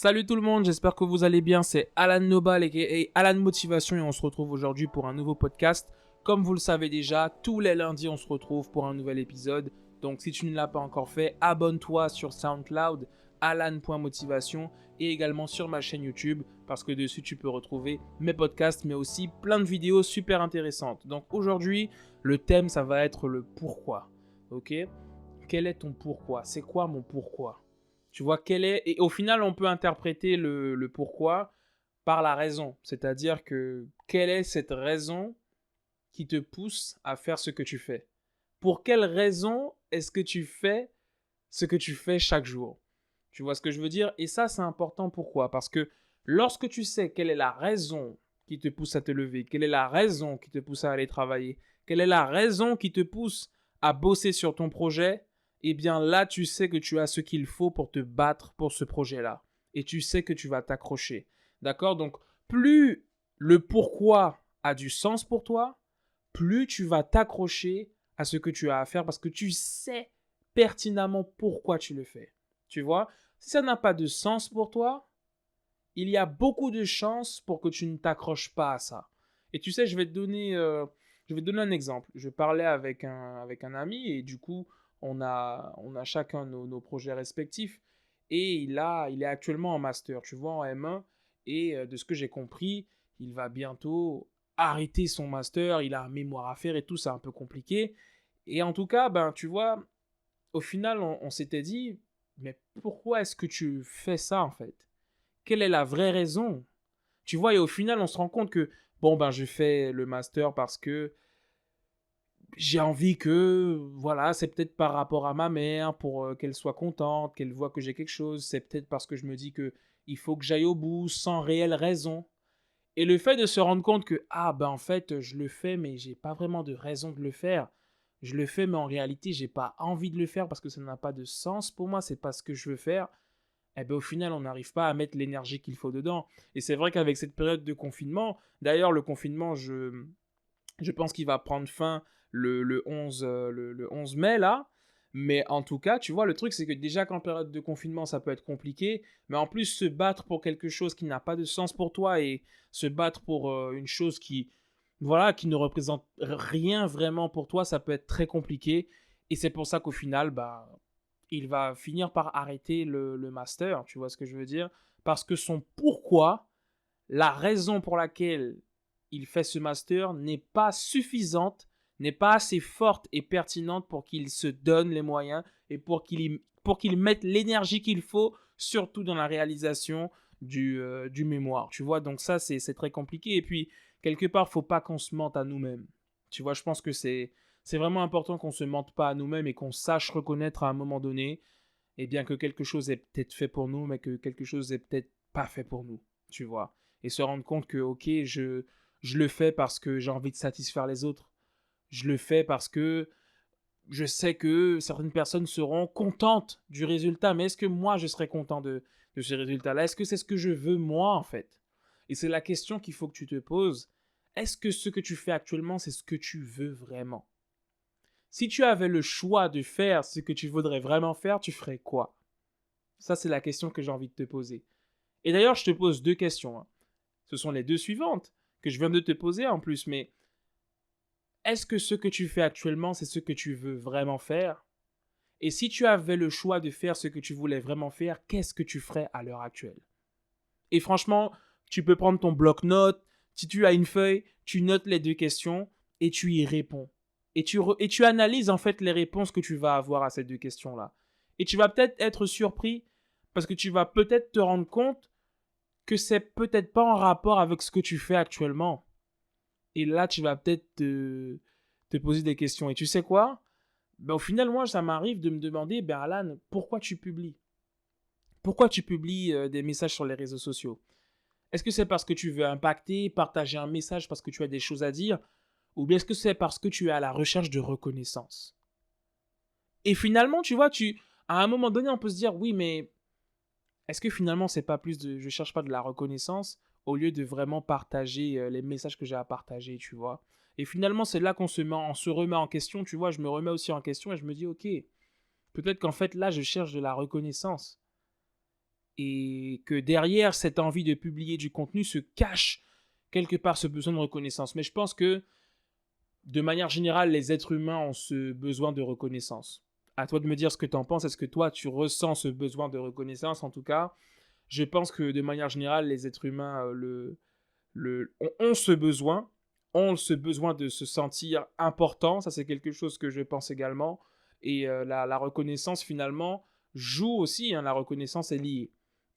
Salut tout le monde, j'espère que vous allez bien. C'est Alan Nobal et Alan Motivation et on se retrouve aujourd'hui pour un nouveau podcast. Comme vous le savez déjà, tous les lundis on se retrouve pour un nouvel épisode. Donc si tu ne l'as pas encore fait, abonne-toi sur SoundCloud, alan.motivation et également sur ma chaîne YouTube parce que dessus tu peux retrouver mes podcasts mais aussi plein de vidéos super intéressantes. Donc aujourd'hui, le thème ça va être le pourquoi. Ok ? Quel est ton pourquoi ? C'est quoi mon pourquoi ? Tu vois, et au final, on peut interpréter le pourquoi par la raison. C'est-à-dire que quelle est cette raison qui te pousse à faire ce que tu fais? Pour quelle raison est-ce que tu fais ce que tu fais chaque jour? Tu vois ce que je veux dire? Et ça, c'est important. Pourquoi? Parce que lorsque tu sais quelle est la raison qui te pousse à te lever, quelle est la raison qui te pousse à aller travailler, quelle est la raison qui te pousse à bosser sur ton projet, eh bien là, tu sais que tu as ce qu'il faut pour te battre pour ce projet-là. Et tu sais que tu vas t'accrocher. D'accord? Donc, plus le pourquoi a du sens pour toi, plus tu vas t'accrocher à ce que tu as à faire parce que tu sais pertinemment pourquoi tu le fais. Tu vois? Si ça n'a pas de sens pour toi, il y a beaucoup de chances pour que tu ne t'accroches pas à ça. Et tu sais, je vais te donner un exemple. Je parlais avec un ami et du coup, on a chacun nos projets respectifs. Et il est actuellement en master, tu vois, en M1. Et de ce que j'ai compris, il va bientôt arrêter son master. Il a un mémoire à faire et tout, c'est un peu compliqué. Et en tout cas, ben, tu vois, au final, on s'était dit, mais pourquoi est-ce que tu fais ça en fait? Quelle est la vraie raison? Tu vois, et au final, on se rend compte que, bon, ben, je fais le master parce que j'ai envie que, voilà, c'est peut-être par rapport à ma mère, pour qu'elle soit contente, qu'elle voit que j'ai quelque chose. C'est peut-être parce que je me dis que il faut que j'aille au bout sans réelle raison. Et le fait de se rendre compte que, ah, ben, en fait, je le fais, mais j'ai pas vraiment de raison de le faire. Je le fais, mais en réalité, j'ai pas envie de le faire parce que ça n'a pas de sens pour moi, c'est pas ce que je veux faire. Eh ben, au final, on n'arrive pas à mettre l'énergie qu'il faut dedans. Et c'est vrai qu'avec cette période de confinement, d'ailleurs, le confinement, je pense qu'il va prendre fin le 11, le 11 mai, là. Mais en tout cas, tu vois, le truc, c'est que déjà qu'en période de confinement, ça peut être compliqué. Mais en plus, se battre pour quelque chose qui n'a pas de sens pour toi et se battre pour une chose qui, voilà, qui ne représente rien vraiment pour toi, ça peut être très compliqué. Et c'est pour ça qu'au final, bah, il va finir par arrêter le master, tu vois ce que je veux dire? Parce que son pourquoi, la raison pour laquelle il fait ce master n'est pas suffisante, n'est pas assez forte et pertinente pour qu'il se donne les moyens et pour qu'il mette l'énergie qu'il faut, surtout dans la réalisation du mémoire. Tu vois, donc ça, c'est très compliqué. Et puis, quelque part, faut pas qu'on se mente à nous-mêmes. Tu vois, je pense que c'est vraiment important qu'on se mente pas à nous-mêmes et qu'on sache reconnaître à un moment donné, eh bien, que quelque chose est peut-être fait pour nous, mais que quelque chose est peut-être pas fait pour nous. Tu vois, et se rendre compte que, ok, je le fais parce que j'ai envie de satisfaire les autres. Je le fais parce que je sais que certaines personnes seront contentes du résultat, mais est-ce que moi, je serai content de ce résultat-là? Est-ce que c'est ce que je veux moi, en fait? Et c'est la question qu'il faut que tu te poses. Est-ce que ce que tu fais actuellement, c'est ce que tu veux vraiment? Si tu avais le choix de faire ce que tu voudrais vraiment faire, tu ferais quoi? Ça, c'est la question que j'ai envie de te poser. Et d'ailleurs, je te pose deux questions, hein. Ce sont les deux suivantes que je viens de te poser en plus, mais est-ce que ce que tu fais actuellement, c'est ce que tu veux vraiment faire? Et si tu avais le choix de faire ce que tu voulais vraiment faire, qu'est-ce que tu ferais à l'heure actuelle? Et franchement, tu peux prendre ton bloc-notes, si tu as une feuille, tu notes les deux questions et tu y réponds. Et tu analyses en fait les réponses que tu vas avoir à ces deux questions-là. Et tu vas peut-être être surpris parce que tu vas peut-être te rendre compte que c'est peut-être pas en rapport avec ce que tu fais actuellement. Et là, tu vas peut-être te poser des questions. Et tu sais quoi? Ben, au final, moi, ça m'arrive de me demander, ben Alan, pourquoi tu publies? Pourquoi tu publies des messages sur les réseaux sociaux? Est-ce que c'est parce que tu veux impacter, partager un message parce que tu as des choses à dire? Ou bien est-ce que c'est parce que tu es à la recherche de reconnaissance? Et finalement, tu vois, à un moment donné, on peut se dire, oui, mais est-ce que finalement, c'est pas plus de, je cherche pas de la reconnaissance au lieu de vraiment partager les messages que j'ai à partager, tu vois? Et finalement, c'est là on se remet en question, tu vois? Je me remets aussi en question et je me dis, ok, peut-être qu'en fait, là, je cherche de la reconnaissance. et que derrière cette envie de publier du contenu se cache quelque part ce besoin de reconnaissance. Mais je pense que de manière générale, les êtres humains ont ce besoin de reconnaissance. À toi de me dire ce que tu en penses. Est-ce que toi, tu ressens ce besoin de reconnaissance? En tout cas, je pense que de manière générale, les êtres humains ont ce besoin de se sentir important. Ça, c'est quelque chose que je pense également. Et la reconnaissance, finalement, joue aussi. Hein, la reconnaissance est liée.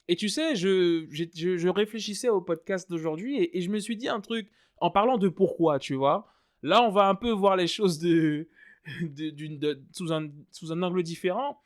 Et tu sais, je réfléchissais au podcast d'aujourd'hui et je me suis dit un truc en parlant de pourquoi, tu vois. Là, on va un peu voir les choses sous un angle différent.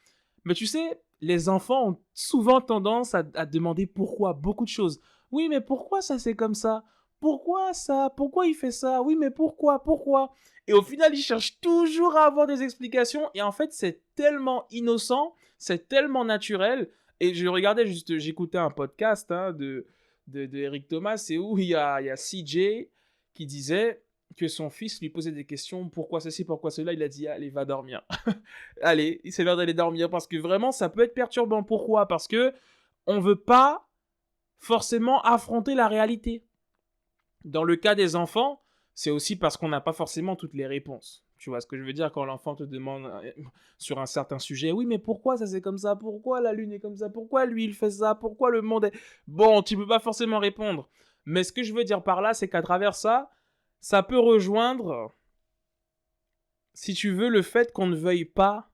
Mais tu sais, les enfants ont souvent tendance à demander pourquoi, beaucoup de choses. Oui, mais pourquoi ça c'est comme ça? Pourquoi ça? Pourquoi il fait ça? Oui, mais pourquoi? Pourquoi? Et au final, ils cherchent toujours à avoir des explications. Et en fait, c'est tellement innocent, c'est tellement naturel. Et je regardais juste, j'écoutais un podcast de Eric Thomas, et où il y a CJ qui disait que son fils lui posait des questions, pourquoi ceci, pourquoi cela, il a dit, allez, va dormir. Allez, c'est l'heure d'aller dormir, parce que vraiment, ça peut être perturbant. Pourquoi? Parce que on veut pas forcément affronter la réalité. Dans le cas des enfants, c'est aussi parce qu'on n'a pas forcément toutes les réponses. Tu vois ce que je veux dire quand l'enfant te demande sur un certain sujet, oui, mais pourquoi ça c'est comme ça? Pourquoi la lune est comme ça? Pourquoi lui il fait ça? Pourquoi le monde est... Bon, tu peux pas forcément répondre. Mais ce que je veux dire par là, c'est qu'à travers ça, ça peut rejoindre, si tu veux, le fait qu'on ne veuille pas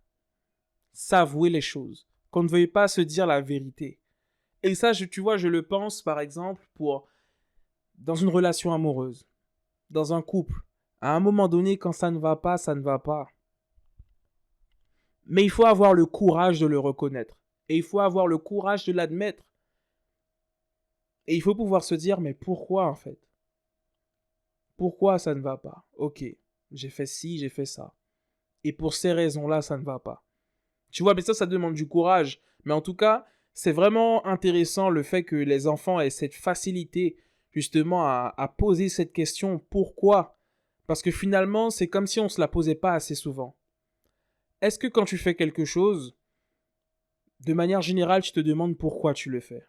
s'avouer les choses, qu'on ne veuille pas se dire la vérité. Et ça, tu vois, je le pense, par exemple, dans une relation amoureuse, dans un couple. À un moment donné, quand ça ne va pas, ça ne va pas. Mais il faut avoir le courage de le reconnaître. Et il faut avoir le courage de l'admettre. Et il faut pouvoir se dire, mais pourquoi en fait? Pourquoi ça ne va pas? Ok, j'ai fait ci, j'ai fait ça. Et pour ces raisons-là, ça ne va pas. Tu vois, mais ça demande du courage. Mais en tout cas, c'est vraiment intéressant le fait que les enfants aient cette facilité justement à poser cette question pourquoi? Parce que finalement, c'est comme si on ne se la posait pas assez souvent. Est-ce que quand tu fais quelque chose, de manière générale, tu te demandes pourquoi tu le fais?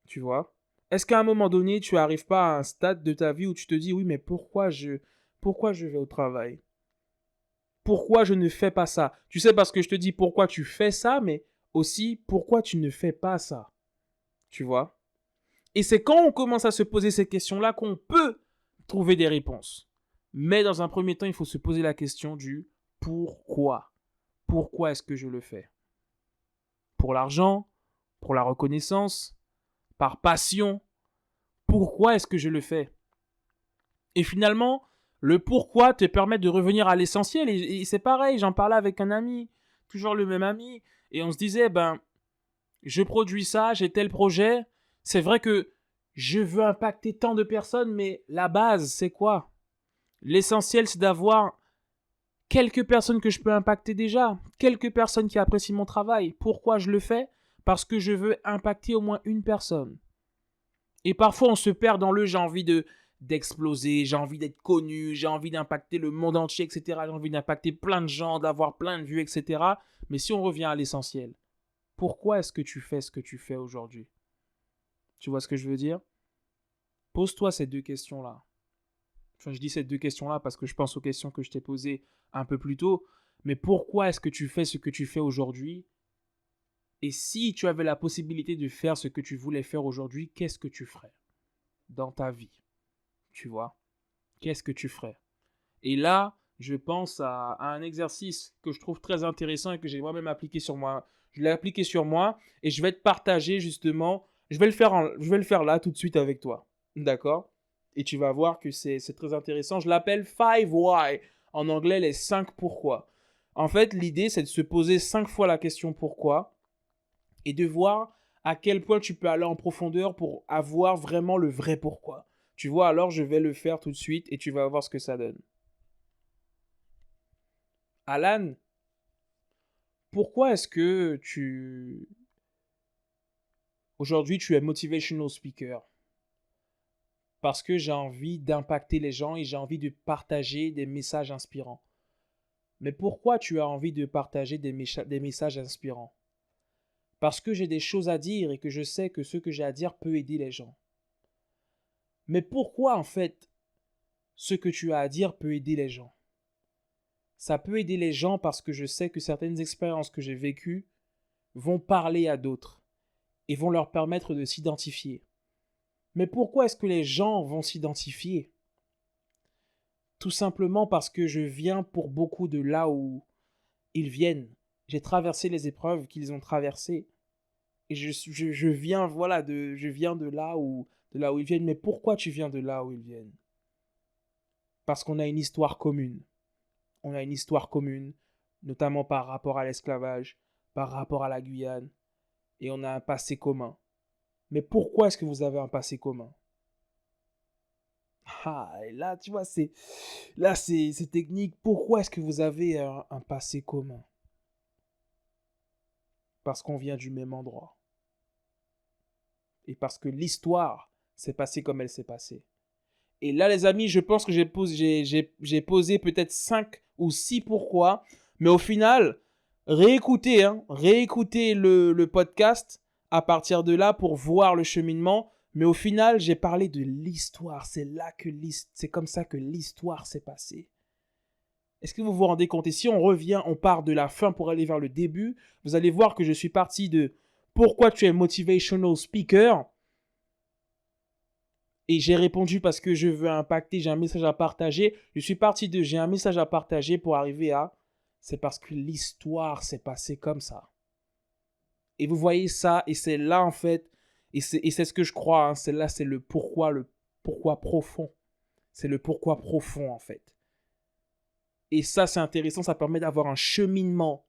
Tu vois? Est-ce qu'à un moment donné, tu n'arrives pas à un stade de ta vie où tu te dis oui, mais pourquoi je vais au travail? Pourquoi je ne fais pas ça? Tu sais, parce que je te dis pourquoi tu fais ça, mais aussi pourquoi tu ne fais pas ça. Tu vois? Et c'est quand on commence à se poser ces questions-là qu'on peut trouver des réponses. Mais dans un premier temps, il faut se poser la question du pourquoi. Pourquoi est-ce que je le fais? Pour l'argent? Pour la reconnaissance? Par passion? Pourquoi est-ce que je le fais? Et finalement, le pourquoi te permet de revenir à l'essentiel. Et c'est pareil, j'en parlais avec un ami, toujours le même ami, et on se disait, je produis ça, j'ai tel projet. C'est vrai que je veux impacter tant de personnes, mais la base, c'est quoi? L'essentiel, c'est d'avoir quelques personnes que je peux impacter déjà, quelques personnes qui apprécient mon travail. Pourquoi je le fais? Parce que je veux impacter au moins une personne. Et parfois, on se perd dans le j'ai envie d'exploser, j'ai envie d'être connu, j'ai envie d'impacter le monde entier, etc. J'ai envie d'impacter plein de gens, d'avoir plein de vues, etc. Mais si on revient à l'essentiel, pourquoi est-ce que tu fais ce que tu fais aujourd'hui? Tu vois ce que je veux dire? Pose-toi ces deux questions-là. Enfin, je dis ces deux questions-là parce que je pense aux questions que je t'ai posées un peu plus tôt. Mais pourquoi est-ce que tu fais ce que tu fais aujourd'hui? Et si tu avais la possibilité de faire ce que tu voulais faire aujourd'hui, qu'est-ce que tu ferais dans ta vie? Tu vois? Qu'est-ce que tu ferais? Et là, je pense à un exercice que je trouve très intéressant et que j'ai moi-même appliqué sur moi. Je l'ai appliqué sur moi et je vais te partager justement. Je vais le faire là tout de suite avec toi. D'accord? Et tu vas voir que c'est très intéressant. Je l'appelle 5 why. En anglais, les 5 pourquoi. En fait, l'idée, c'est de se poser 5 fois la question pourquoi et de voir à quel point tu peux aller en profondeur pour avoir vraiment le vrai pourquoi. Tu vois, alors je vais le faire tout de suite et tu vas voir ce que ça donne. Alan, pourquoi est-ce que aujourd'hui tu es motivational speaker? Parce que j'ai envie d'impacter les gens et j'ai envie de partager des messages inspirants. Mais pourquoi tu as envie de partager des messages inspirants? Parce que j'ai des choses à dire et que je sais que ce que j'ai à dire peut aider les gens. Mais pourquoi en fait ce que tu as à dire peut aider les gens? Ça peut aider les gens parce que je sais que certaines expériences que j'ai vécues vont parler à d'autres et vont leur permettre de s'identifier. Mais pourquoi est-ce que les gens vont s'identifier? Tout simplement parce que je viens pour beaucoup de là où ils viennent. J'ai traversé les épreuves qu'ils ont traversées. Et je viens, voilà, je viens de là où ils viennent. Mais pourquoi tu viens de là où ils viennent? Parce qu'on a une histoire commune. On a une histoire commune, notamment par rapport à l'esclavage, par rapport à la Guyane. Et on a un passé commun. Mais pourquoi est-ce que vous avez un passé commun? Ah, et là, tu vois, c'est technique. Pourquoi est-ce que vous avez un passé commun? Parce qu'on vient du même endroit. Et parce que l'histoire s'est passée comme elle s'est passée. Et là, les amis, je pense que j'ai posé peut-être 5 ou 6 pourquoi. Mais au final, réécoutez le podcast à partir de là pour voir le cheminement. Mais au final, j'ai parlé de l'histoire. C'est comme ça que l'histoire s'est passée. Est-ce que vous vous rendez compte? Et si on revient, on part de la fin pour aller vers le début, vous allez voir que je suis parti de pourquoi tu es motivational speaker. Et j'ai répondu parce que je veux impacter, j'ai un message à partager. Je suis parti de j'ai un message à partager pour arriver à c'est parce que l'histoire s'est passée comme ça. Et vous voyez ça, et c'est là en fait, et c'est ce que je crois, hein, c'est le pourquoi profond. C'est le pourquoi profond en fait. Et ça c'est intéressant, ça permet d'avoir un cheminement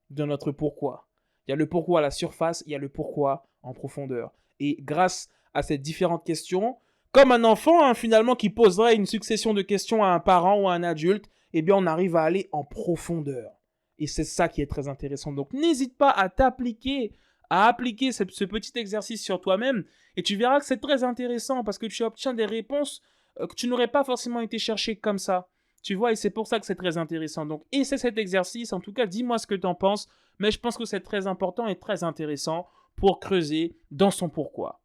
de notre pourquoi. Il y a le pourquoi à la surface, il y a le pourquoi en profondeur. Et grâce à ces différentes questions, comme un enfant hein, finalement qui poserait une succession de questions à un parent ou à un adulte, eh bien on arrive à aller en profondeur. Et c'est ça qui est très intéressant. Donc n'hésite pas à appliquer ce petit exercice sur toi-même et tu verras que c'est très intéressant parce que tu obtiens des réponses que tu n'aurais pas forcément été chercher comme ça. Tu vois, et c'est pour ça que c'est très intéressant. Donc, essaie cet exercice. En tout cas, dis-moi ce que tu en penses. Mais je pense que c'est très important et très intéressant pour creuser dans son pourquoi.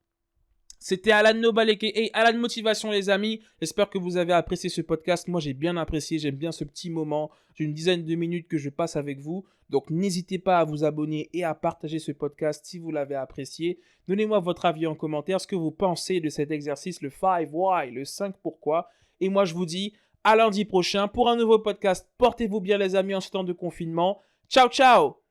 C'était Alan Nobal et Alan Motivation, les amis. J'espère que vous avez apprécié ce podcast. Moi, j'ai bien apprécié. J'aime bien ce petit moment d'une dizaine de minutes que je passe avec vous. Donc, n'hésitez pas à vous abonner et à partager ce podcast si vous l'avez apprécié. Donnez-moi votre avis en commentaire. Ce que vous pensez de cet exercice, le 5 why, le 5 pourquoi. Et moi, je vous dis à lundi prochain pour un nouveau podcast. Portez-vous bien, les amis, en ce temps de confinement. Ciao, ciao!